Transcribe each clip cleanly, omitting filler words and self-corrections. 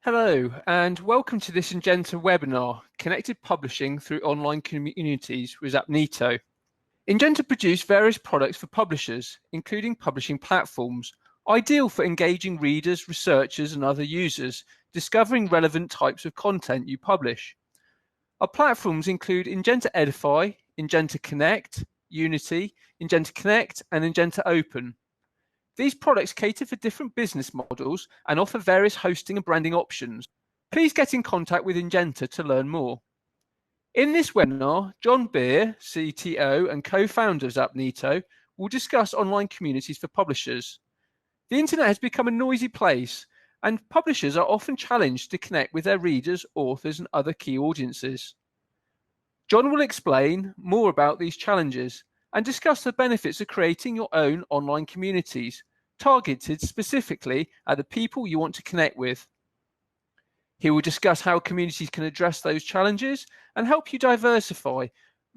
Hello, and welcome to this Ingenta webinar, Connected Publishing through Online Communities with Zapnito. Ingenta produce various products for publishers, including publishing platforms, ideal for engaging readers, researchers, and other users, discovering relevant types of content you publish. Our platforms include Ingenta Edify, Ingenta Connect, Unity, Ingenta Connect, and Ingenta Open. These products cater for different business models and offer various hosting and branding options. Please get in contact with Ingenta to learn more. In this webinar, John Beer, CTO and co-founder of Zapnito, will discuss online communities for publishers. The internet has become a noisy place, and publishers are often challenged to connect with their readers, authors, and other key audiences. John will explain more about these challenges and discuss the benefits of creating your own online communities, targeted specifically at the people you want to connect with. He will discuss how communities can address those challenges and help you diversify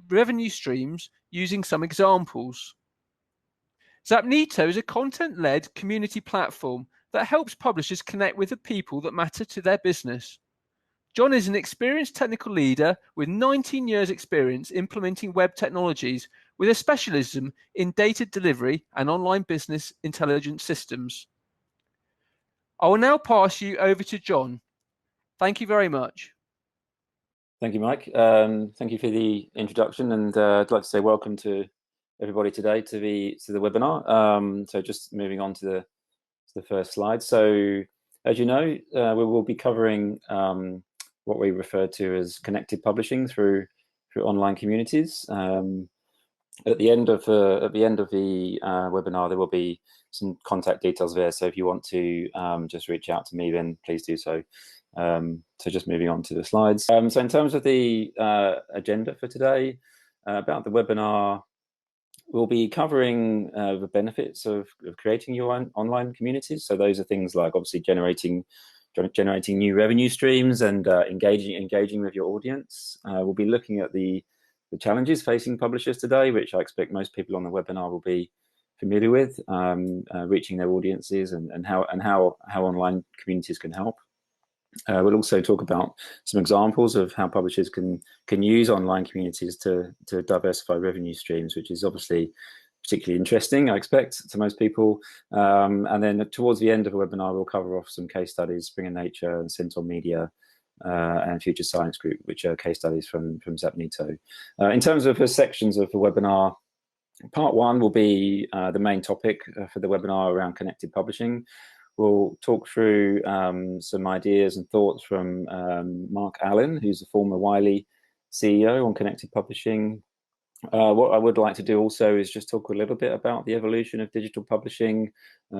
revenue streams using some examples. Zapnito is a content-led community platform that helps publishers connect with the people that matter to their business. John is an experienced technical leader with 19 years experience implementing web technologies with a specialism in data delivery and online business intelligence systems. I will now pass you over to John. Thank you very much. Thank you, Mike. Thank you for the introduction, and I'd like to say welcome to everybody today to the webinar. So just moving on to the first slide. So as you know, we will be covering what we refer to as connected publishing through online communities. At the end of the webinar, there will be some contact details there. So if you want to just reach out to me, then please do so. So just moving on to the slides. So in terms of the agenda for today, about the webinar, we'll be covering the benefits of creating your own online communities. So those are things like obviously generating new revenue streams and engaging with your audience. We'll be looking at the challenges facing publishers today, which I expect most people on the webinar will be familiar with, reaching their audiences and how online communities can help. We'll also talk about some examples of how publishers can use online communities to diversify revenue streams, which is obviously particularly interesting, I expect, to most people. And then towards the end of the webinar, we'll cover off some case studies, Springer Nature and Central Media and Future Science Group, which are case studies from Zapnito. In terms of the sections of the webinar, part one will be the main topic for the webinar around connected publishing. We'll talk through some ideas and thoughts from Mark Allen, who's a former Wiley CEO on connected publishing. What I would like to do also is just talk a little bit about the evolution of digital publishing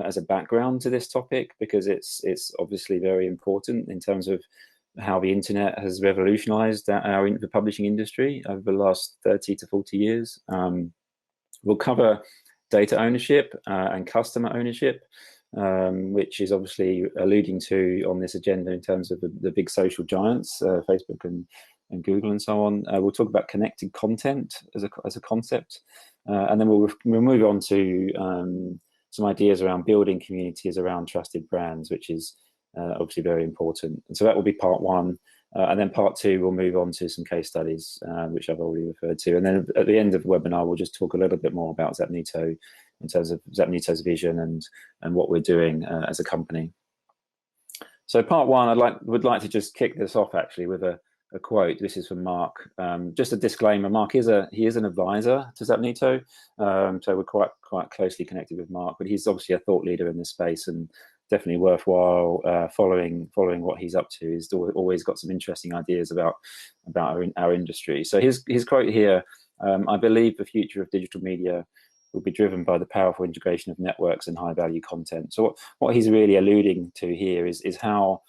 as a background to this topic, because it's obviously very important in terms of how the internet has revolutionized the publishing industry over the last 30 to 40 years. We'll cover data ownership and customer ownership, which is obviously alluding to on this agenda in terms of the big social giants, Facebook and Google and so on. We'll talk about connected content as a concept, and then we'll move on to some ideas around building communities around trusted brands, which is obviously very important. And so that will be part one, and then part two we'll move on to some case studies, which I've already referred to, and then at the end of the webinar we'll just talk a little bit more about Zapnito in terms of Zapnito's vision and what we're doing as a company. So part one, would like to just kick this off actually with a quote. This is from Mark. Just a disclaimer: Mark is an advisor to Zapnito, so we're quite closely connected with Mark. But he's obviously a thought leader in this space, and definitely worthwhile following what he's up to. He's always got some interesting ideas about our industry. So his quote here: "I believe the future of digital media will be driven by the powerful integration of networks and high-value content." So what he's really alluding to here is how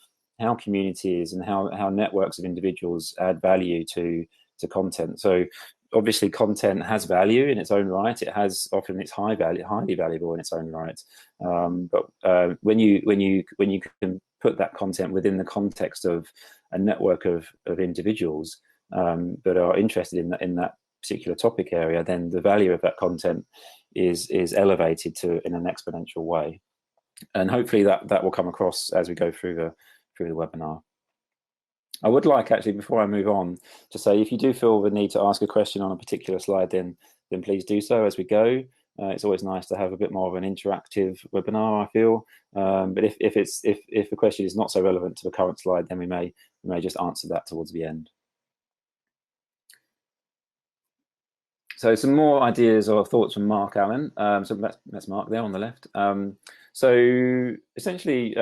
communities and how networks of individuals add value to content. So obviously content has value in its own right. It's highly valuable in its own right. But when you can put that content within the context of a network of individuals that are interested in that particular topic area, then the value of that content is elevated in an exponential way. And hopefully that will come across as we go through through the webinar. I would like, actually, before I move on, to say if you do feel the need to ask a question on a particular slide, then please do so as we go. It's always nice to have a bit more of an interactive webinar, I feel. But if the question is not so relevant to the current slide, then we may just answer that towards the end. So some more ideas or thoughts from Mark Allen. So that's Mark there on the left. So essentially,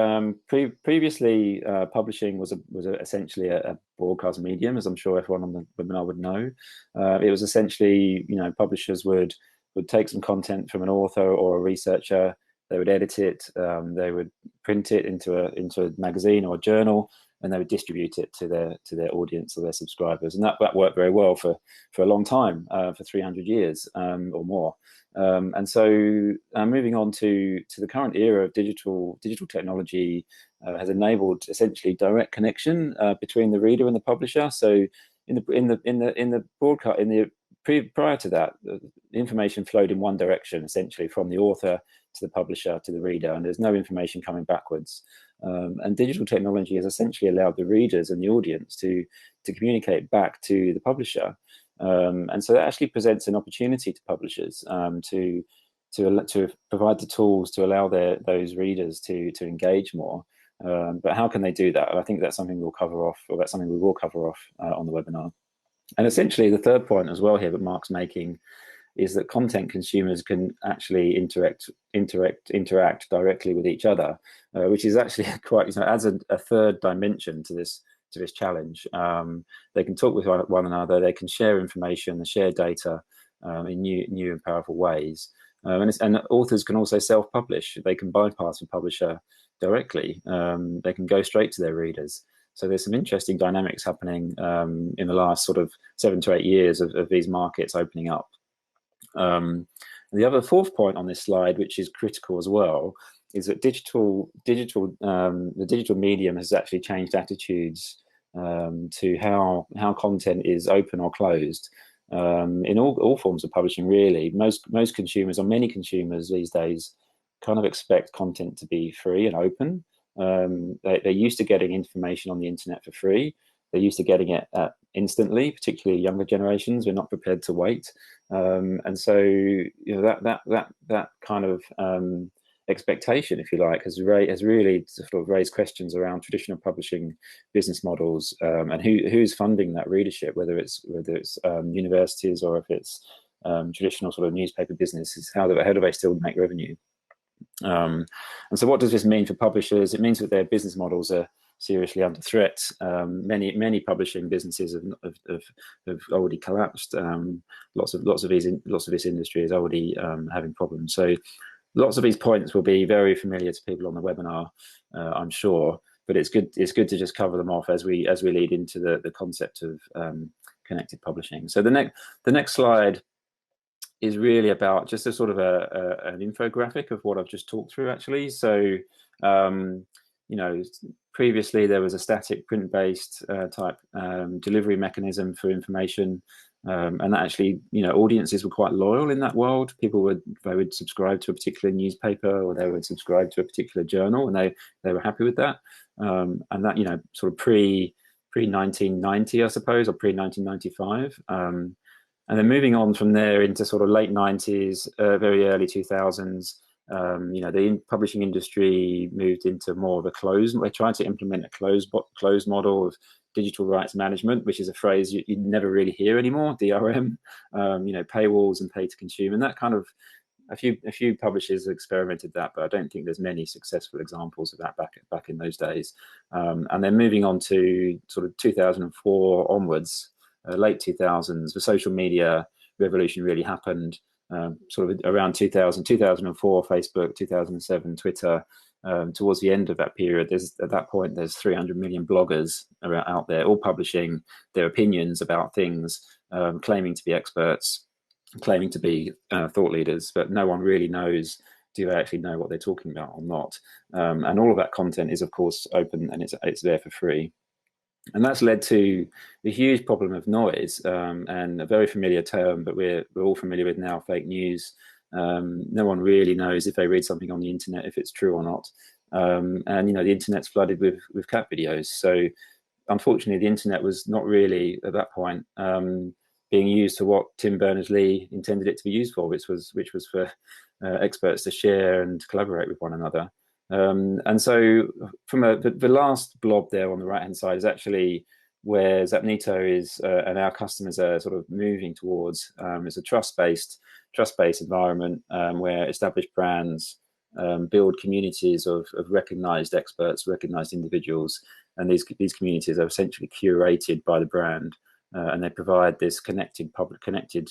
previously publishing was essentially a broadcast medium, as I'm sure everyone on the webinar would know. It was essentially, publishers would take some content from an author or a researcher, they would edit it, they would print it into a magazine or a journal, and they would distribute it to their audience or their subscribers, and that worked very well for a long time, for 300 years or more. And so moving on to the current era of digital technology has enabled essentially direct connection between the reader and the publisher. So in the broadcast, prior to that, the information flowed in one direction, essentially from the author to the publisher to the reader, and there's no information coming backwards. And digital technology has essentially allowed the readers and the audience to communicate back to the publisher. And so that actually presents an opportunity to publishers to provide the tools to allow those readers to engage more. But how can they do that? And I think that's something we'll cover off, or that's something we will cover off on the webinar. And essentially, the third point as well here that Mark's making is that content consumers can actually interact directly with each other, which is actually quite, adds a third dimension to this challenge. They can talk with one another, they can share information and share data in new and powerful ways. And authors can also self-publish. They can bypass a publisher directly. They can go straight to their readers. So there's some interesting dynamics happening in the last sort of 7 to 8 years of these markets opening up. The other fourth point on this slide, which is critical as well, is that the digital medium has actually changed attitudes to how content is open or closed in all forms of publishing. Really, most consumers, or many consumers these days, kind of expect content to be free and open. They're used to getting information on the internet for free. They're used to getting it instantly, particularly younger generations. We're not prepared to wait, and so that kind of expectation, if you like, has really sort of raised questions around traditional publishing business models and who's funding that readership, whether it's universities or if it's traditional sort of newspaper businesses. How do they still make revenue? And so what does this mean for publishers? It means that their business models are seriously under threat. Many publishing businesses have already collapsed. Lots of this industry is already having problems. So lots of these points will be very familiar to people on the webinar, I'm sure. But it's good to just cover them off as we lead into the concept of connected publishing. So the next slide is really about just a sort of an infographic of what I've just talked through, actually. So previously there was a static print-based type delivery mechanism for information, and that actually, audiences were quite loyal in that world. They would subscribe to a particular newspaper, or they would subscribe to a particular journal, and they were happy with that. And that, sort of pre 1990, I suppose, or pre 1995. And then moving on from there into sort of late 90s, very early 2000s, the publishing industry moved into more of a closed. They tried to implement a closed model of digital rights management, which is a phrase you never really hear anymore. DRM, paywalls and pay to consume, and that kind of a few publishers experimented that, but I don't think there's many successful examples of that back in those days. And then moving on to sort of 2004 onwards. Late 2000s, the social media revolution really happened. Sort of around 2004, Facebook, 2007, Twitter. Towards the end of that period, at that point there's 300 million bloggers out there, all publishing their opinions about things, claiming to be experts, claiming to be thought leaders, but no one really knows, do they actually know what they're talking about or not? And all of that content is, of course, open, and it's there for free. And that's led to the huge problem of noise, and a very familiar term, but we're all familiar with now, fake news. No one really knows if they read something on the internet if it's true or not. and the internet's flooded with cat videos. So unfortunately, the internet was not really at that point being used for what Tim Berners-Lee intended it to be used for, which was for experts to share and collaborate with one another. And so from the last blob there on the right hand side is actually where Zapnito is and our customers are sort of moving towards. It's a trust-based environment where established brands build communities of recognized experts, recognized individuals, and these communities are essentially curated by the brand, and they provide this connected content,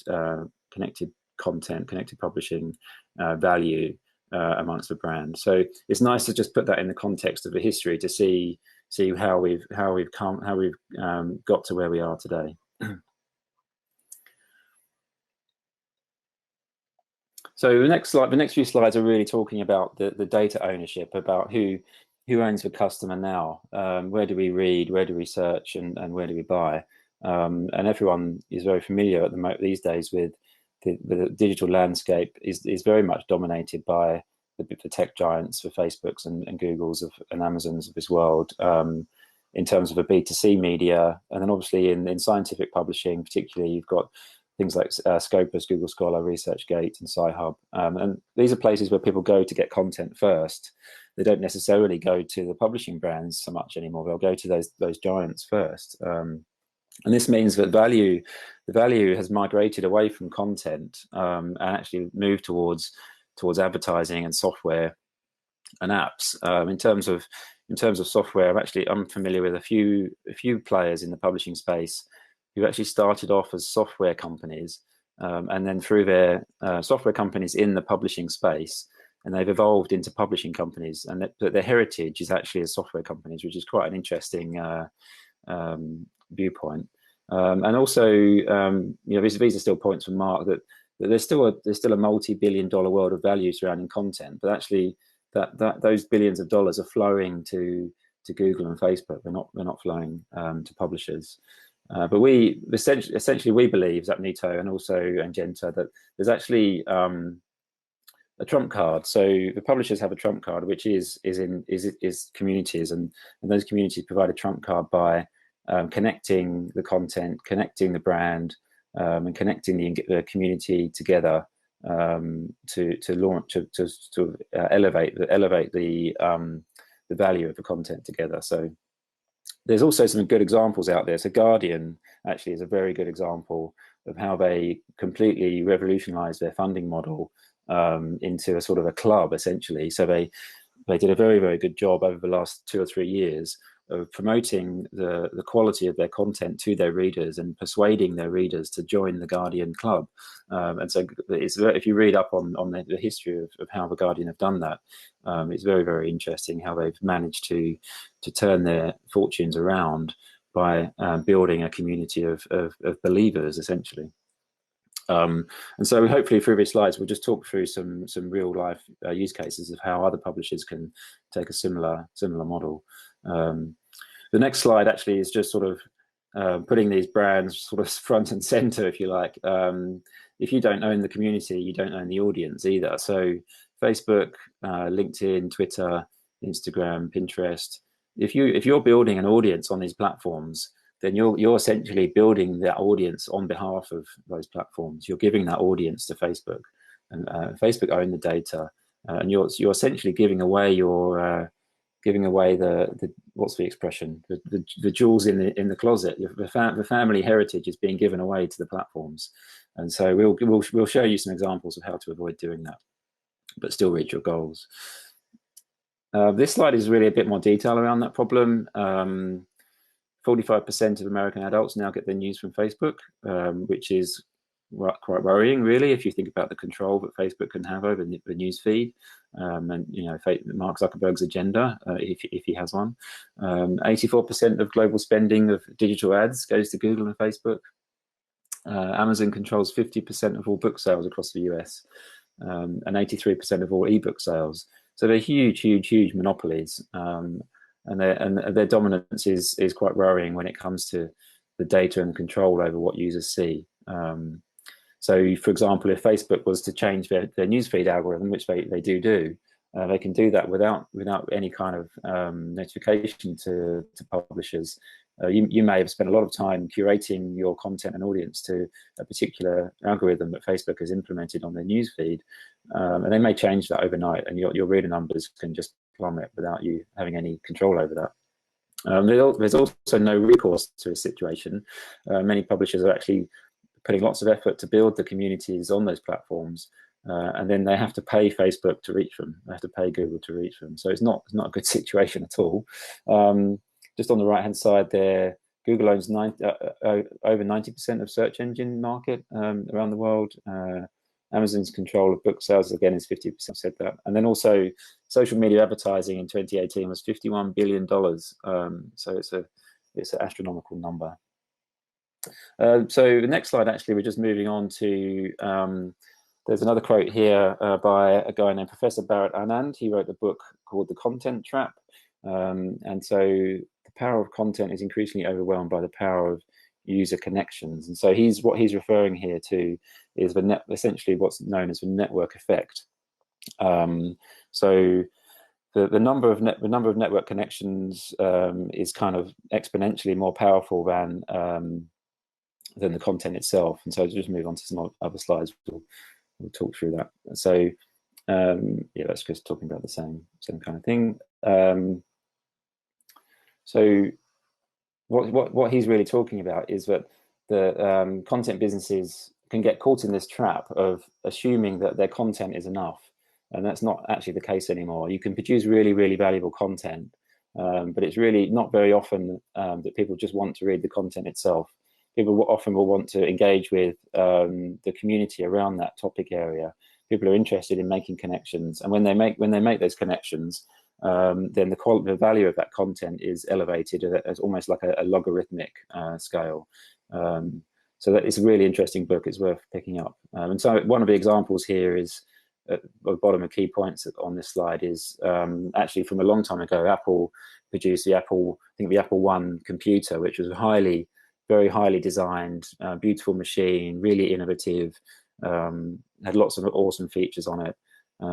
connected publishing value amongst the brand. So it's nice to just put that in the context of the history to see how we've got to where we are today. So the next few slides are really talking about the data ownership, about who owns the customer now, where do we read, where do we search, and where do we buy, and everyone is very familiar these days with the digital landscape is very much dominated by the tech giants, the Facebooks and Googles and Amazons of this world, in terms of a B2C media. And then obviously in scientific publishing particularly, you've got things like Scopus, Google Scholar, ResearchGate, and Sci-Hub. And these are places where people go to get content first. They don't necessarily go to the publishing brands so much anymore. They'll go to those giants first. And this means that the value has migrated away from content and actually moved towards advertising and software and apps. In terms of software, I'm familiar with a few players in the publishing space who actually started off as software companies, and then through their software companies in the publishing space, and they've evolved into publishing companies, and their heritage is actually as software companies, which is quite an interesting viewpoint. And also, these are still points from Mark that there's still a multi-billion-dollar world of value surrounding content, but actually those billions of dollars are flowing to Google and Facebook. They're not flowing to publishers. But we essentially we believe, Zapnito and also Ingenta, that there's actually a trump card. So the publishers have a trump card, which is communities, and those communities provide a trump card by connecting the content, connecting the brand, and connecting the community together to elevate the value of the content together. So there's also some good examples out there. So Guardian actually is a very good example of how they completely revolutionized their funding model into a sort of a club, essentially. So they did a very, very good job over the last 2 or 3 years of promoting the quality of their content to their readers and persuading their readers to join the Guardian club. And so if you read up on the history of how the Guardian have done that, it's very, very interesting how they've managed to turn their fortunes around by building a community of believers, essentially. And so hopefully through these slides, we'll just talk through some real life use cases of how other publishers can take a similar model. The next slide actually is just sort of putting these brands sort of front and center, if you like. If you don't own the community, you don't own the audience either. So Facebook, LinkedIn, Twitter, Instagram, Pinterest, if you're building an audience on these platforms, then you're essentially building that audience on behalf of those platforms. You're giving that audience to Facebook, and Facebook own the data, and you're essentially giving away the what's the expression, the jewels in the closet. The family heritage is being given away to the platforms, and so we'll show you some examples of how to avoid doing that, but still reach your goals. This slide is really a bit more detail around that problem. 45% of American adults now get their news from Facebook, which is quite worrying, really, if you think about the control that Facebook can have over the news feed, and Mark Zuckerberg's agenda, if he has one. 84% of global spending of digital ads goes to Google and Facebook. Amazon controls 50% of all book sales across the US, and 83% of all ebook sales. So they're huge monopolies. And their dominance is quite worrying when it comes to the data and the control over what users see. So, for example, if Facebook was to change their newsfeed algorithm, which they do, They can do that without any kind of notification to publishers. You may have spent a lot of time curating your content and audience to a particular algorithm that Facebook has implemented on their newsfeed, and they may change that overnight, and your reader numbers can just plummet without you having any control over that. There's also no recourse to a situation. Many publishers are actually putting lots of effort to build the communities on those platforms, and then they have to pay Facebook to reach them. They have to pay Google to reach them. So it's not a good situation at all. Just on the right-hand side there, Google owns over 90% of search engine market around the world. Amazon's control of book sales, again, is 50%, said that. And then also social media advertising in 2018 was $51 billion. So it's an astronomical number. So the next slide, actually, we're just moving on to, there's another quote here by a guy named Professor Bharat Anand. He wrote a book called The Content Trap. And so the power of content is increasingly overwhelmed by the power of user connections. And so what he's referring here to is essentially what's known as the network effect. So the number of network connections is kind of exponentially more powerful than the content itself. And so just move on to some other slides. We'll talk through that. So yeah, that's just talking about the same kind of thing. So what he's really talking about is that the content businesses can get caught in this trap of assuming that their content is enough, and that's not actually the case anymore. You can produce really, really valuable content, but it's really not very often that people just want to read the content itself. People often will want to engage with the community around that topic area. People are interested in making connections, and when they make those connections, then the value of that content is elevated as almost like a logarithmic scale. So that is a really interesting book. It's worth picking up. And so one of the examples here is at the bottom of key points on this slide is actually from a long time ago. Apple produced the Apple I computer, which was very highly designed, beautiful machine, really innovative, had lots of awesome features on it.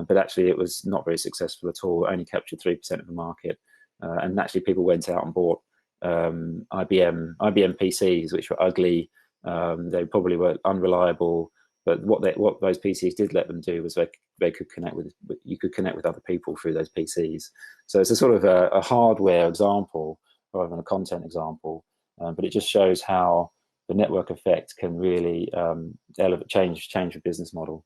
But actually, it was not very successful at all. It only captured 3% of the market, and actually, people went out and bought IBM PCs, which were ugly. They probably were unreliable. But what those PCs did let them do was they could connect with other people through those PCs. So it's a sort of a hardware example rather than a content example. But it just shows how the network effect can really change the business model.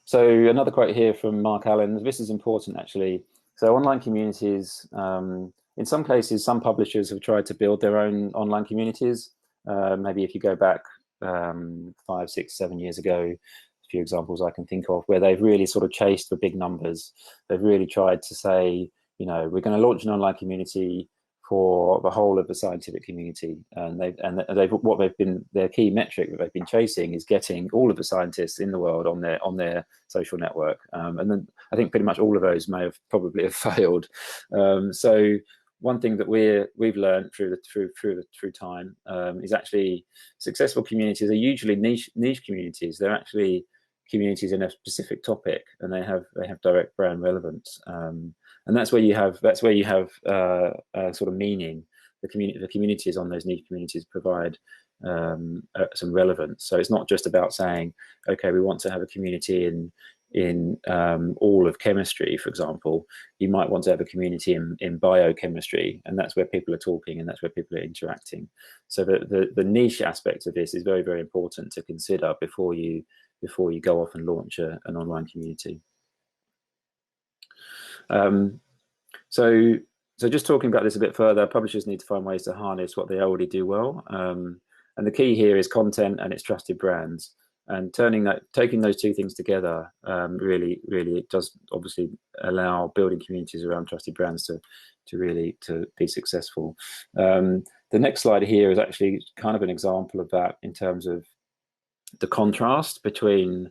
So another quote here from Mark Allen. This is important, actually. So online communities, in some cases, some publishers have tried to build their own online communities. Maybe if you go back 5, 6, 7 years ago, a few examples I can think of where they've really sort of chased the big numbers. They've really tried to say, we're going to launch an online community for the whole of the scientific community, and their key metric that they've been chasing is getting all of the scientists in the world on their social network, and then I think pretty much all of those may have probably failed. So one thing that we've learned through time is actually successful communities are usually niche communities. They're actually communities in a specific topic, and they have direct brand relevance. And that's where you have sort of meaning. The communities on those niche communities provide some relevance. So it's not just about saying, okay, we want to have a community in all of chemistry, for example. You might want to have a community in biochemistry, and that's where people are talking and that's where people are interacting. So the niche aspect of this is very, very important to consider before you go off and launch an online community. So just talking about this a bit further, publishers need to find ways to harness what they already do well. And the key here is content and its trusted brands. And taking those two things together really it does obviously allow building communities around trusted brands to be successful. The next slide here is actually kind of an example of that in terms of the contrast between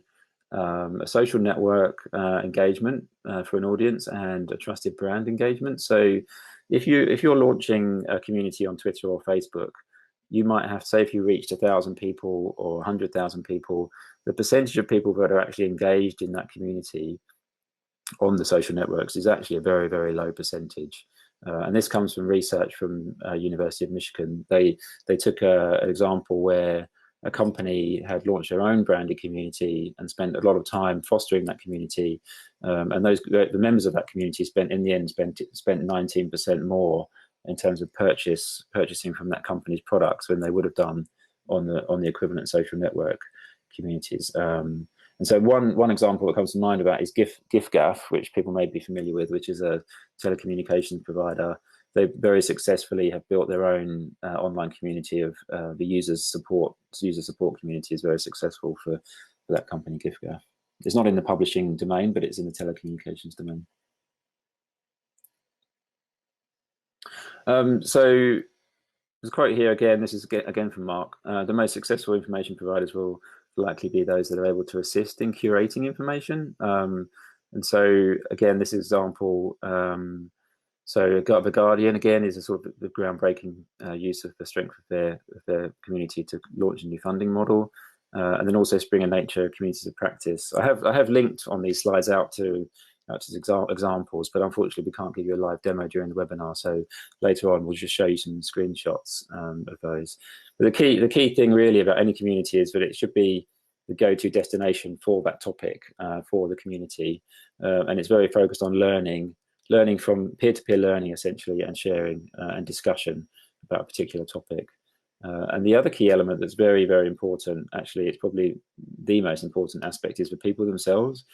a social network engagement for an audience and a trusted brand engagement. So if you're launching a community on Twitter or Facebook, you might have, say, if you reached 1,000 people or 100,000 people, the percentage of people that are actually engaged in that community on the social networks is actually a very, very low percentage. And this comes from research from University of Michigan. They took an example where a company had launched their own branded community and spent a lot of time fostering that community, and the members of that community in the end spent 19% more in terms of purchasing from that company's products than they would have done on the equivalent social network communities. And so one example that comes to mind about is giffgaff, which people may be familiar with, which is a telecommunications provider. They very successfully have built their own online community of the user support community is very successful for that company, giffgaff. It's not in the publishing domain, but it's in the telecommunications domain. So there's a quote here again. This is again from Mark. The most successful information providers will likely be those that are able to assist in curating information. And so again, this example, so The Guardian again is a sort of the groundbreaking use of the strength of their community to launch a new funding model, and then also Springer Nature communities of practice. I have linked on these slides out to examples, but unfortunately we can't give you a live demo during the webinar. So later on we'll just show you some screenshots of those. But the key thing really about any community is that it should be the go-to destination for that topic for the community, and it's very focused on learning from peer-to-peer learning essentially, and sharing and discussion about a particular topic. And the other key element that's very, very important, actually it's probably the most important aspect, is the people themselves.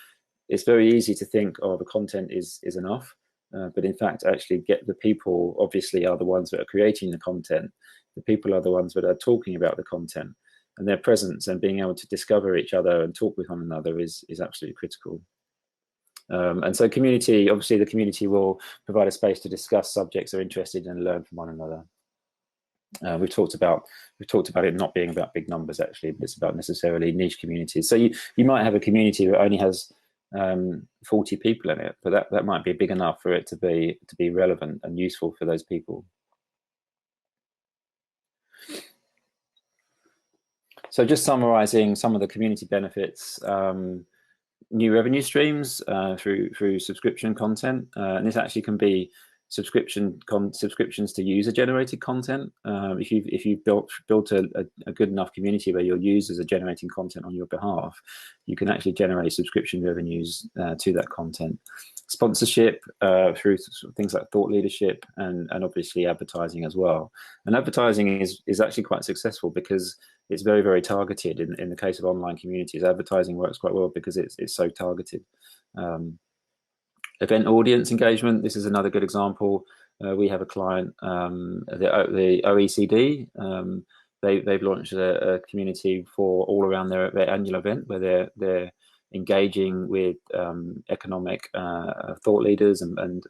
It's very easy to think, oh, the content is enough, but in fact actually the people obviously are the ones that are creating the content. The people are the ones that are talking about the content, and their presence and being able to discover each other and talk with one another is absolutely critical. And so obviously the community will provide a space to discuss subjects they're interested in and learn from one another. We've talked about it not being about big numbers actually, but it's about necessarily niche communities. So you might have a community that only has 40 people in it, but that might be big enough for it to be relevant and useful for those people. So just summarizing some of the community benefits: new revenue streams through subscription content, and this actually can be subscriptions to user-generated content. If you've built a good enough community where your users are generating content on your behalf, you can actually generate subscription revenues to that content. Sponsorship through things like thought leadership, and obviously advertising as well. And advertising is actually quite successful because it's very, very targeted. In the case of online communities, advertising works quite well because it's so targeted. Event audience engagement, this is another good example. We have a client, the OECD. They've launched a community for all around their annual event, where they're engaging with economic thought leaders and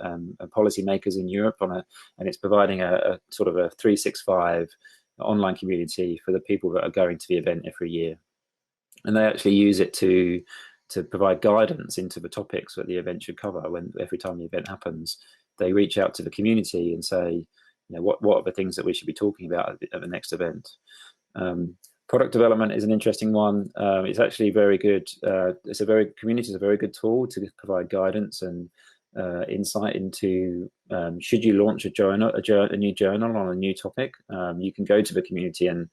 policy makers in Europe and it's providing a sort of a 365 online community for the people that are going to the event every year. And they actually use it to provide guidance into the topics that the event should cover. Every time the event happens, they reach out to the community and say, what are the things that we should be talking about at the next event. Product development is an interesting one. It's actually very good. Community is a very good tool to provide guidance and insight into should you launch a new journal on a new topic. You can go to the community and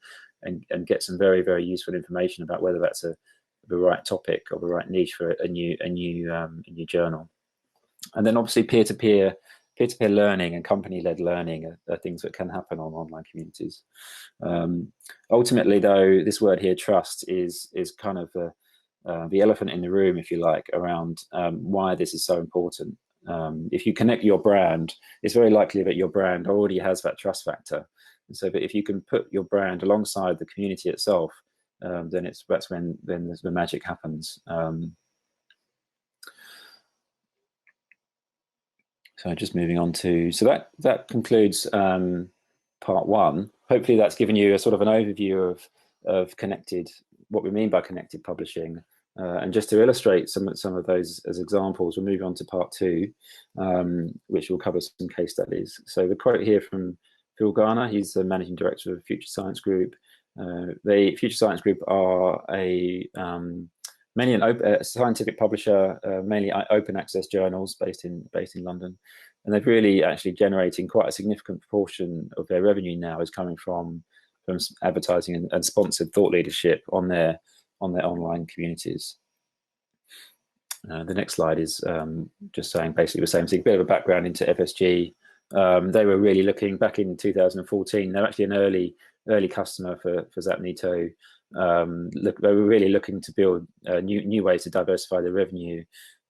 get some very, very useful information about whether that's the right topic or the right niche for a new journal. And then obviously peer-to-peer learning and company-led learning are things that can happen on online communities. Ultimately, though, this word here, trust, is kind of the elephant in the room, if you like, around why this is so important. If you connect your brand, it's very likely that your brand already has that trust factor. And so, but if you can put your brand alongside the community itself, then that's when the magic happens. So just moving on to, so that concludes part one. Hopefully that's given you a sort of an overview of what we mean by connected publishing. And just to illustrate some of those as examples, we'll move on to part two, which will cover some case studies. So the quote here from Phil Garner, he's the Managing Director of Future Science Group. The Future Science Group are mainly a scientific publisher, mainly open access journals based in London, and they've really actually generating quite a significant proportion of their revenue now is coming from advertising and sponsored thought leadership on their online communities. The next slide is just saying basically the same thing, a bit of a background into FSG. They were really looking back in 2014. They're actually an early customer for Zapnito. They were really looking to build new ways to diversify their revenue.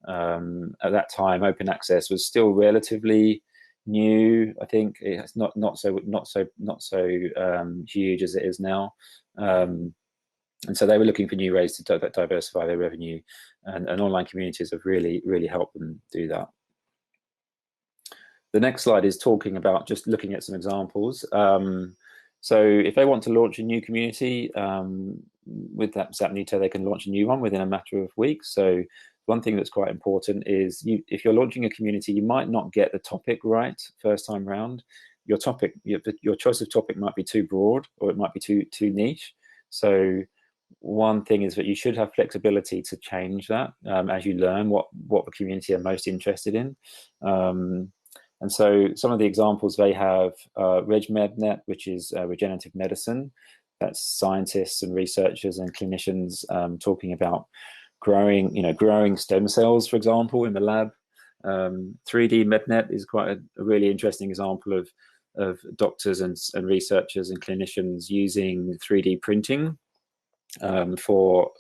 At that time, open access was still relatively new. I think it's not so huge as it is now. And so they were looking for new ways to diversify their revenue, and online communities have really helped them do that. The next slide is talking about just looking at some examples. So if they want to launch a new community with that Zapnito, they can launch a new one within a matter of weeks. So one thing that's quite important is if you're launching a community, you might not get the topic right first time round. Your choice of topic might be too broad, or it might be too niche. So one thing is that you should have flexibility to change that as you learn what the community are most interested in. And so some of the examples they have, RegMedNet, which is regenerative medicine. That's scientists and researchers and clinicians talking about growing stem cells, for example, in the lab. 3D MedNet is quite a really interesting example of doctors and researchers and clinicians using 3D printing for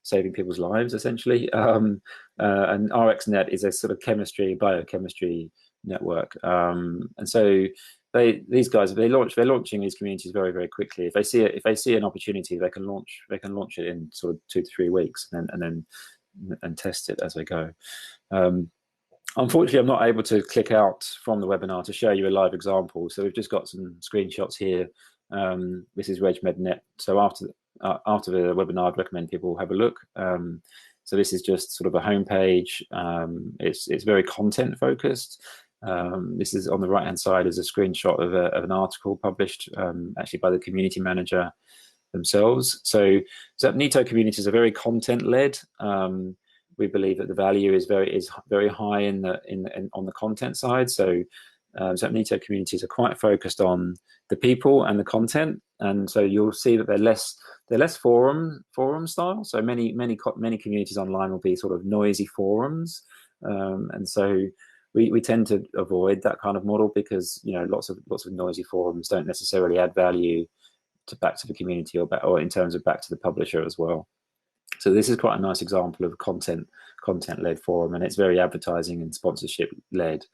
saving people's lives, essentially. And RxNet is a sort of biochemistry network. And so these guys, they're launching these communities very quickly. If they see an opportunity, they can launch it in sort of 2 to 3 weeks, and then test it as they go. Unfortunately, I'm not able to click out from the webinar to show you a live example. So we've just got some screenshots here. This is RegMedNet. So after the webinar, I'd recommend people have a look. So this is just sort of a homepage. It's very content focused. This is on the right hand side is a screenshot of an article published actually by the community manager themselves. So Zapnito communities are very content led. We believe that the value is very high on the content side. So Zapnito communities are quite focused on the people and the content, and so you'll see that they're less forum style. So many communities online will be sort of noisy forums, and so we tend to avoid that kind of model because lots of noisy forums don't necessarily add value back to the community or in terms of back to the publisher as well. So this is quite a nice example of a content-led forum, and it's very advertising and sponsorship-led.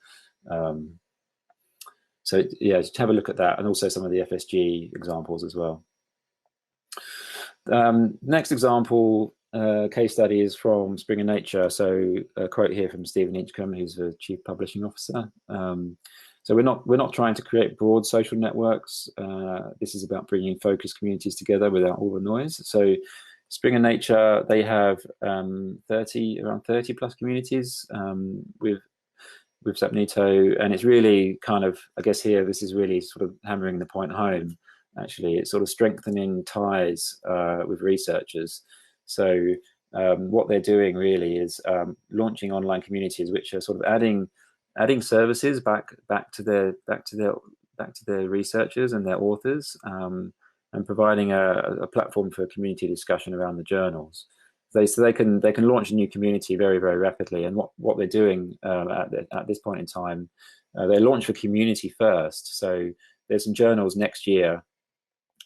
So yeah, just have a look at that, and also some of the FSG examples as well. Next example case study is from Springer Nature. So a quote here from Stephen Inchcombe, who's the Chief Publishing Officer. So we're not trying to create broad social networks. This is about bringing focused communities together without all the noise. So Springer Nature, they have around 30 plus communities with Zapnito, and it's really kind of, I guess here, this is really sort of hammering the point home. Actually, it's sort of strengthening ties with researchers. So what they're doing really is launching online communities, which are sort of adding services back to their researchers and their authors. And providing a platform for community discussion around the journals. So they can launch a new community very rapidly. And what they're doing at this point in time, they launch for community first. So there's some journals next year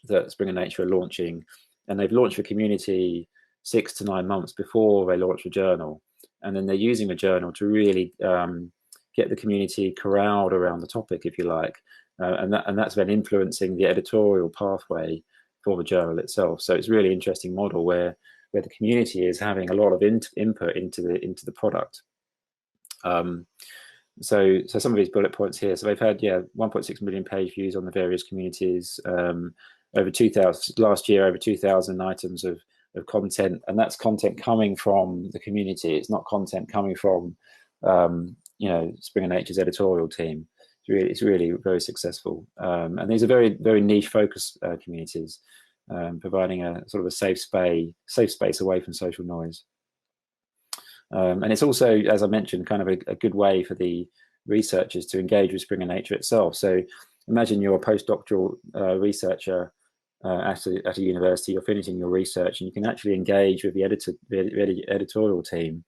that Springer Nature are launching, and they've launched for community 6 to 9 months before they launch a journal. And then they're using a journal to really get the community corralled around the topic, if you like. And that's then influencing the editorial pathway for the journal itself. So it's a really interesting model where the community is having a lot of input into the product. So some of these bullet points here. So they've had 1.6 million page views on the various communities. Over 2,000 last year, over 2,000 items of content, and that's content coming from the community. It's not content coming from Springer Nature's editorial team. It's it's really very successful. And these are very niche focused communities, providing a sort of a safe space away from social noise. And it's also, as I mentioned, kind of a good way for the researchers to engage with Springer Nature itself. So imagine you're a postdoctoral researcher at a university, you're finishing your research, and you can actually engage with the editorial team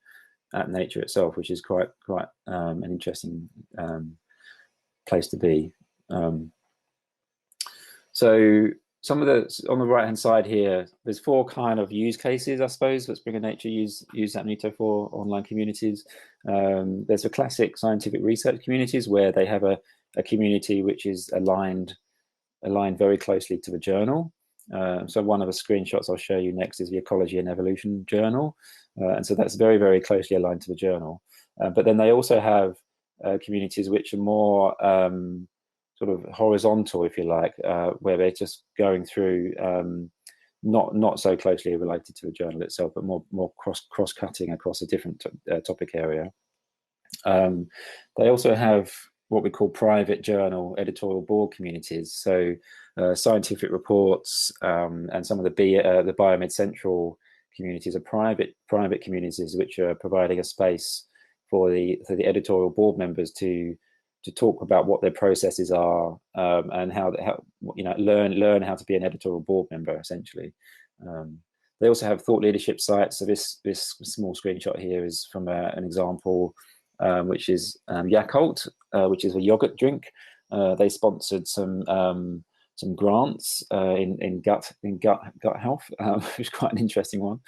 at Nature itself, which is quite an interesting place to be. So some of the, on the right hand side here, there's 4 kind of use cases, I suppose, that Springer Nature use Zapnito for online communities. There's the classic scientific research communities where they have a community which is aligned very closely to the journal. So one of the screenshots I'll show you next is the Ecology and Evolution journal. And so that's very closely aligned to the journal. But then they also have communities which are more sort of horizontal, if you like, where they're just going through not so closely related to the journal itself, but more cross-cutting across a different topic area. They also have what we call private journal editorial board communities. So scientific reports and some of the Biomed Central communities are private communities which are providing a space for the editorial board members to talk about what their processes are and how learn how to be an editorial board member, essentially. They also have thought leadership sites. So this small screenshot here is from an example, which is Yakult, which is a yogurt drink. They sponsored some grants in gut health, which is quite an interesting one.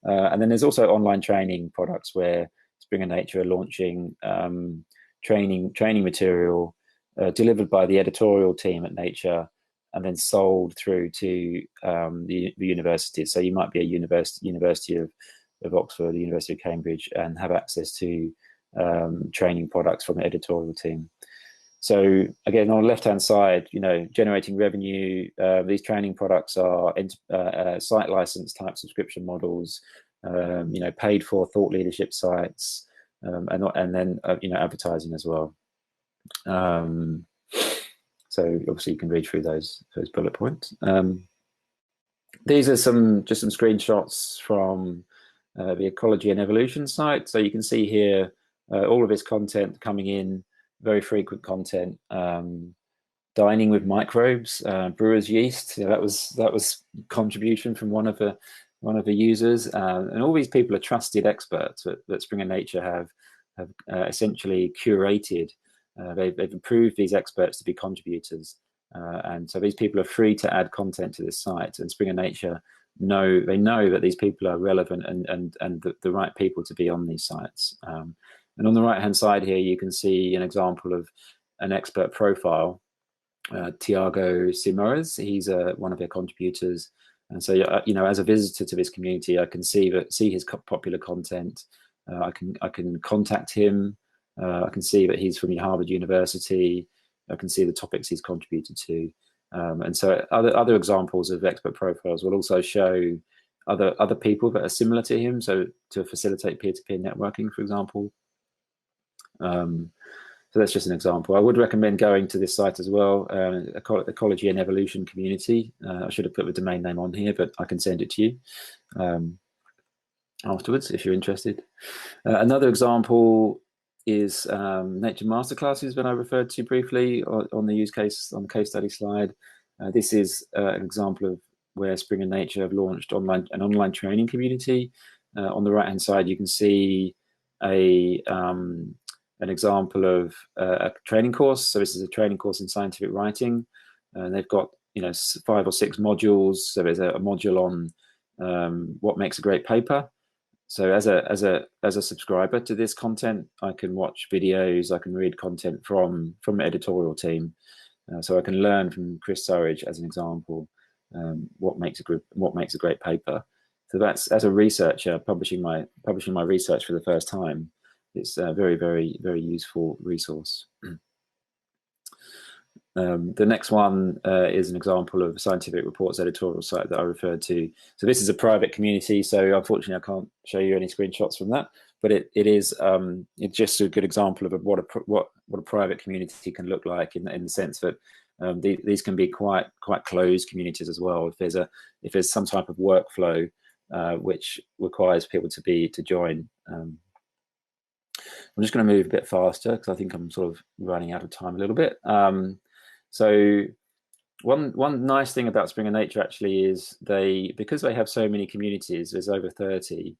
And then there's also online training products where Springer Nature are launching training material delivered by the editorial team at Nature and then sold through to the universities. So you might be a University of Oxford, the University of Cambridge, and have access to training products from the editorial team. So again, on the left-hand side, generating revenue. These training products are site license type subscription models, paid for thought leadership sites, and then advertising as well. So obviously you can read through those bullet points. These are just some screenshots from the Ecology and Evolution site. So you can see here all of this content coming in, very frequent content. Dining with microbes, brewer's yeast. That was contribution from one of the users, and all these people are trusted experts that Springer Nature have essentially curated. They've approved these experts to be contributors, and so these people are free to add content to this site. And Springer Nature know that these people are relevant and the right people to be on these sites. And on the right hand side here, you can see an example of an expert profile. Tiago Simões, he's one of their contributors, and so as a visitor to this community, I can see his popular content. I can contact him. I can see that he's from Harvard University. I can see the topics he's contributed to, and so other examples of expert profiles will also show other people that are similar to him. So to facilitate peer-to-peer networking, for example. So that's just an example. I would recommend going to this site as well, Ecology and Evolution Community. I should have put the domain name on here, but I can send it to you afterwards if you're interested. Another example is Nature Masterclasses that I referred to briefly on the case study slide. This is an example of where Springer Nature have launched an online training community. On the right-hand side, you can see an example of a training course. So this is a training course in scientific writing, and they've got 5 or 6 modules. So there's a module on what makes a great paper. So as a subscriber to this content, I can watch videos, I can read content from the editorial team. So I can learn from Chris Surridge, as an example, what makes a great paper. So that's, as a researcher publishing my research for the first time, it's a very useful resource. The next one is an example of a scientific reports editorial site that I referred to. So this is a private community, so unfortunately I can't show you any screenshots from that, but it's just a good example of what a private community can look like in the sense that these can be quite closed communities as well. If there's some type of workflow which requires people to join. I'm just going to move a bit faster because I think I'm sort of running out of time a little bit. So one nice thing about Springer Nature actually is because they have so many communities, there's over 30.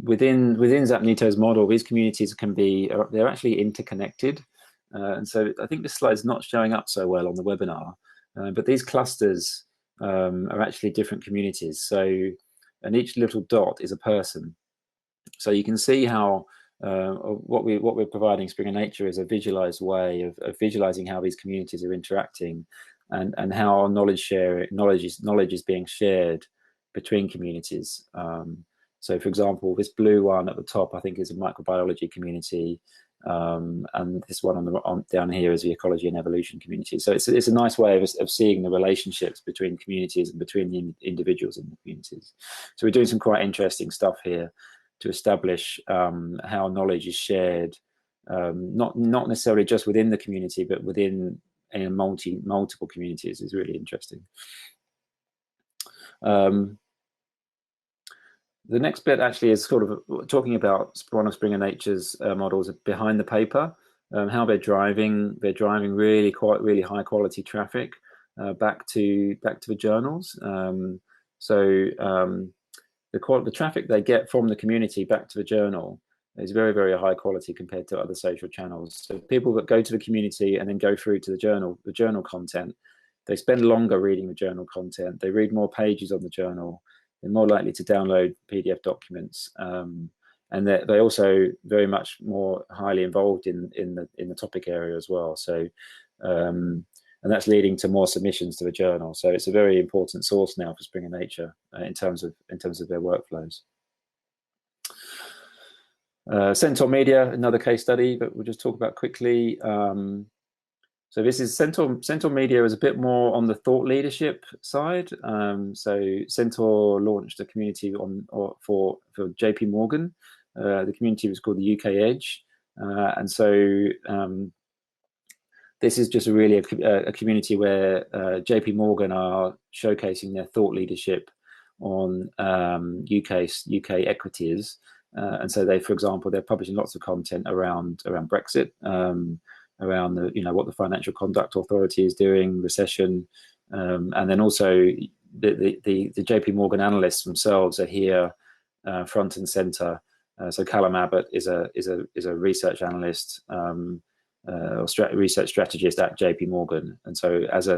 Within Zapnito's model, these communities they're actually interconnected. And so I think this slide's not showing up so well on the webinar, but these clusters are actually different communities. And each little dot is a person. So you can see how what we're providing Springer Nature is a visualized way of visualizing how these communities are interacting, and how knowledge is being shared between communities. So, for example, this blue one at the top, I think, is a microbiology community, and this one down here is the ecology and evolution community. So it's a nice way of seeing the relationships between communities and between the individuals in the communities. So we're doing some quite interesting stuff here to establish how knowledge is shared, not necessarily just within the community, but within multiple communities is really interesting. The next bit actually is sort of talking about one of Springer Nature's models behind the paper, how they're driving really high quality traffic back to the journals. The traffic they get from the community back to the journal is very, very high quality compared to other social channels. So people that go to the community and then go through to the journal content, they spend longer reading the journal content. They read more pages on the journal. They're more likely to download PDF documents, and they're also very much more highly involved in the topic area as well. So, and that's leading to more submissions to the journal. So it's a very important source now for Springer Nature in terms of their workflows. Centaur Media, another case study that we'll just talk about quickly. So this is Centaur Media is a bit more on the thought leadership side. So Centaur launched a community for JP Morgan. The community was called the UK Edge, and so this is just really a community where JP Morgan are showcasing their thought leadership on UK equities, and so for example, they're publishing lots of content around Brexit. Around what the Financial Conduct Authority is doing, recession, and then also the JP Morgan analysts themselves are here front and center. So Callum Abbott is a research analyst or research strategist at JP Morgan, and so as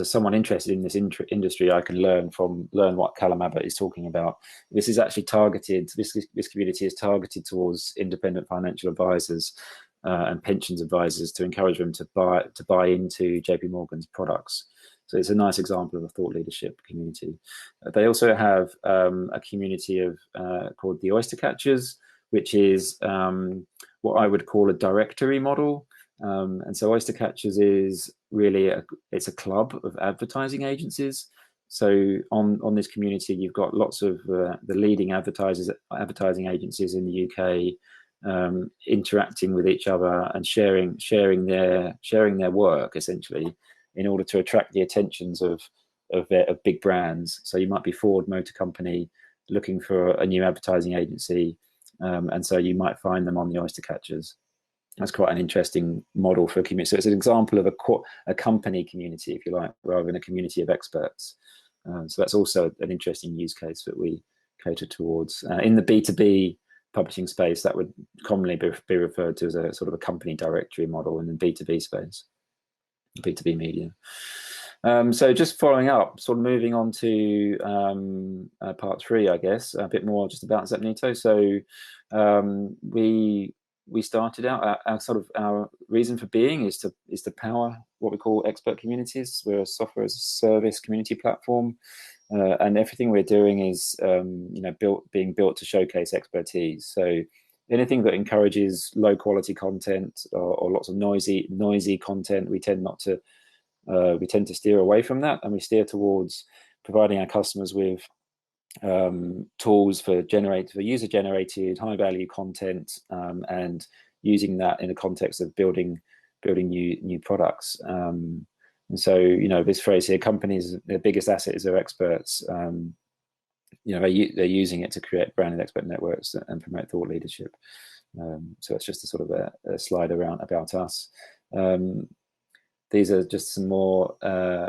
someone interested in this industry, I can learn what Callum Abbott is talking about. This is actually targeted. This community is targeted towards independent financial advisors and pensions advisors to encourage them to buy into JP Morgan's products. So it's a nice example of a thought leadership community. They also have a community called the Oyster Catchers, which is what I would call a directory model. And so Oyster Catchers is really it's a club of advertising agencies. So on this community, you've got lots of the leading advertising agencies in the UK. Interacting with each other and sharing their work essentially in order to attract the attentions of big brands. So you might be Ford Motor Company looking for a new advertising agency, and so you might find them on the Oyster Catchers. That's quite an interesting model for a community. So it's an example of a company community, if you like, rather than a community of experts. So that's also an interesting use case that we cater towards. In the B2B publishing space, that would commonly be referred to as a sort of a company directory model. In the B2B space, B2B media. So just following up, sort of moving on to part 3, I guess, a bit more just about Zapnito. So we started out our reason for being is to power what we call expert communities. We're a software as a service community platform. And everything we're doing is, being built to showcase expertise. So anything that encourages low quality content or lots of noisy content, we tend to steer away from that, and we steer towards providing our customers with tools for user-generated high-value content, and using that in the context of building new products. And so, this phrase here, companies, their biggest asset is their experts. They're using it to create branded expert networks and promote thought leadership. So it's just a sort of a slide around about us. These are just some more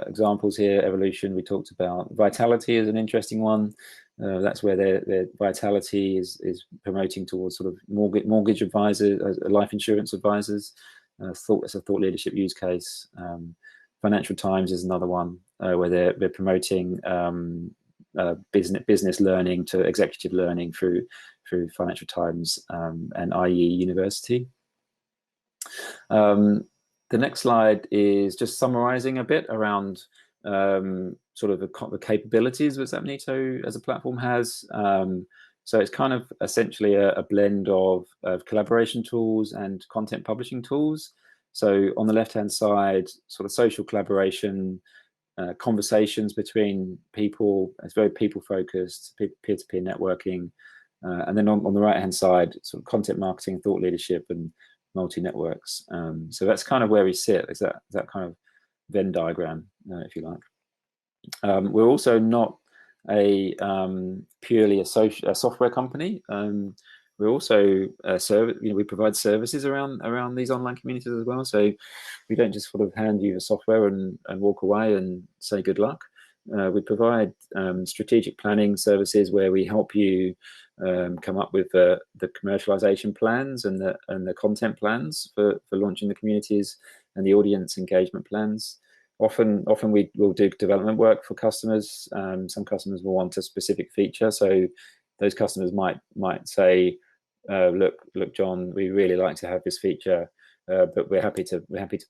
examples here. Evolution, we talked about. Vitality is an interesting one. That's where their Vitality is promoting towards sort of mortgage advisors, life insurance advisors. It's a thought leadership use case. Financial Times is another one where they're promoting business learning to executive learning through Financial Times and IE University. The next slide is just summarizing a bit around sort of the capabilities that Zapnito as a platform has. So it's kind of essentially a blend of collaboration tools and content publishing tools. So on the left-hand side, sort of social collaboration, conversations between people. It's very people-focused, peer-to-peer networking. And then on the right-hand side, sort of content marketing, thought leadership, and multi-networks. So that's kind of where we sit. Is that kind of Venn diagram, if you like. We're also not purely a software company. We're also we provide services around these online communities as well. So we don't just sort of hand you the software and walk away and say good luck. We provide strategic planning services where we help you come up with the commercialization plans and the content plans for launching the communities and the audience engagement plans. Often we will do development work for customers. Some customers will want a specific feature, so those customers might say, look, John, we really like to have this feature, but we're happy to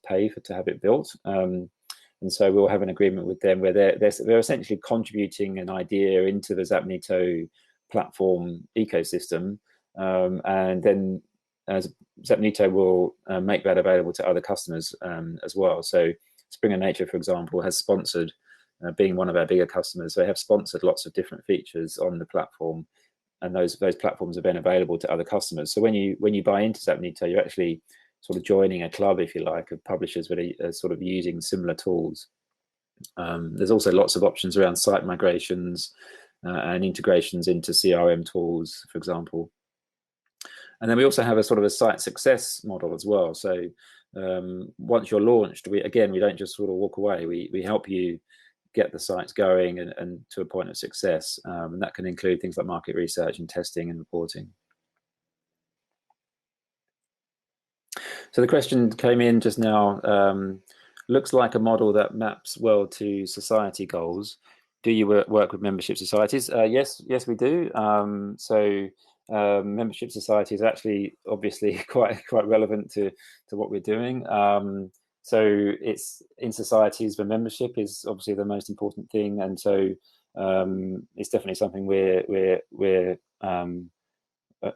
pay to have it built. And so we'll have an agreement with them where they're essentially contributing an idea into the Zapnito platform ecosystem, and then Zapnito will make that available to other customers as well. So Springer Nature, for example, has sponsored, being one of our bigger customers, they have sponsored lots of different features on the platform, and those platforms are then available to other customers. So when you buy into Zapnito, you're actually sort of joining a club, if you like, of publishers that are sort of using similar tools. There's also lots of options around site migrations and integrations into CRM tools, for example. And then we also have a sort of a site success model as well. So once you're launched, we don't just sort of walk away. We help you get the sites going and to a point of success. And that can include things like market research and testing and reporting. So the question came in just now, looks like a model that maps well to society goals. Do you work with membership societies? Yes, we do. Membership society is actually obviously quite relevant to what we're doing. So it's in societies where membership is obviously the most important thing, and so it's definitely something we're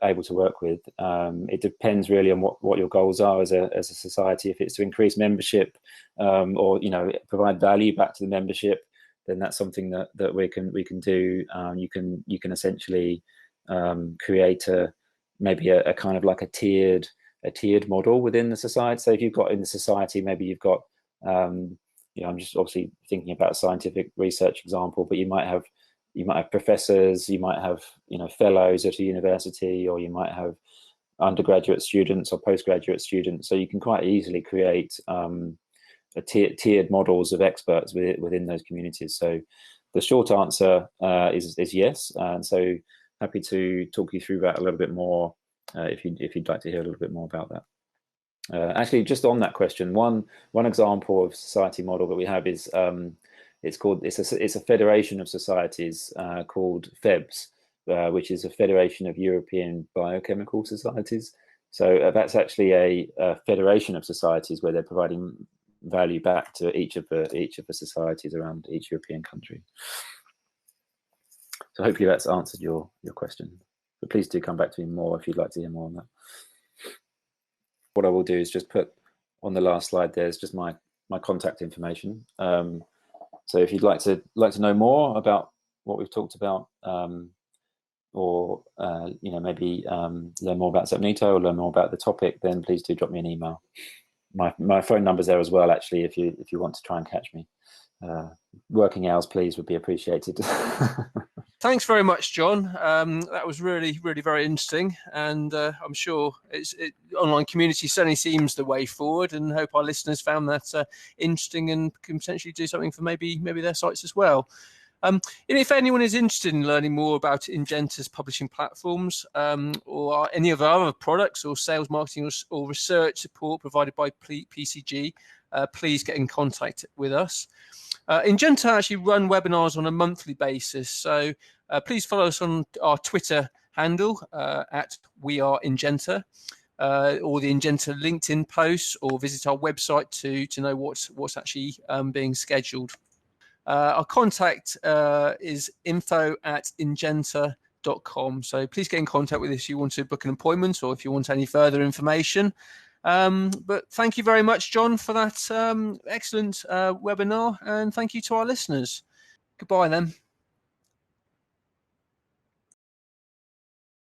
able to work with. It depends really on what your goals are as a society. If it's to increase membership or provide value back to the membership, then that's something that we can do. You can essentially create maybe a kind of like a tiered model within the society. So if you've got in the society, maybe you've got I'm just obviously thinking about a scientific research example, but you might have professors, you might have fellows at a university, or you might have undergraduate students or postgraduate students. So you can quite easily create tiered models of experts within those communities. So the short answer is yes, and so happy to talk you through that a little bit more if you'd like to hear a little bit more about that. Actually, just on that question, one example of society model that we have is it's a federation of societies called FEBS, which is a federation of European biochemical societies. So that's actually a federation of societies where they're providing value back to each of the societies around each European country. So hopefully that's answered your question. But please do come back to me more if you'd like to hear more on that. What I will do is just put on the last slide there's just my contact information. So if you'd like to know more about what we've talked about, or maybe learn more about Zapnito or learn more about the topic, then please do drop me an email. My phone number's there as well, actually, if you want to try and catch me. Working hours, please, would be appreciated. Thanks very much, John. That was really very interesting, and I'm sure online community certainly seems the way forward, and hope our listeners found that interesting and can potentially do something for maybe their sites as well. And if anyone is interested in learning more about Ingenta's publishing platforms, or any of our other products or sales, marketing, or research support provided by PCG, please get in contact with us. Ingenta actually run webinars on a monthly basis, so please follow us on our Twitter handle at WeAreIngenta, or the Ingenta LinkedIn posts, or visit our website to know what's actually being scheduled. Our contact is info@ingenta.com. So please get in contact with us if you want to book an appointment or if you want any further information. But thank you very much, John, for that excellent webinar, and thank you to our listeners. Goodbye then.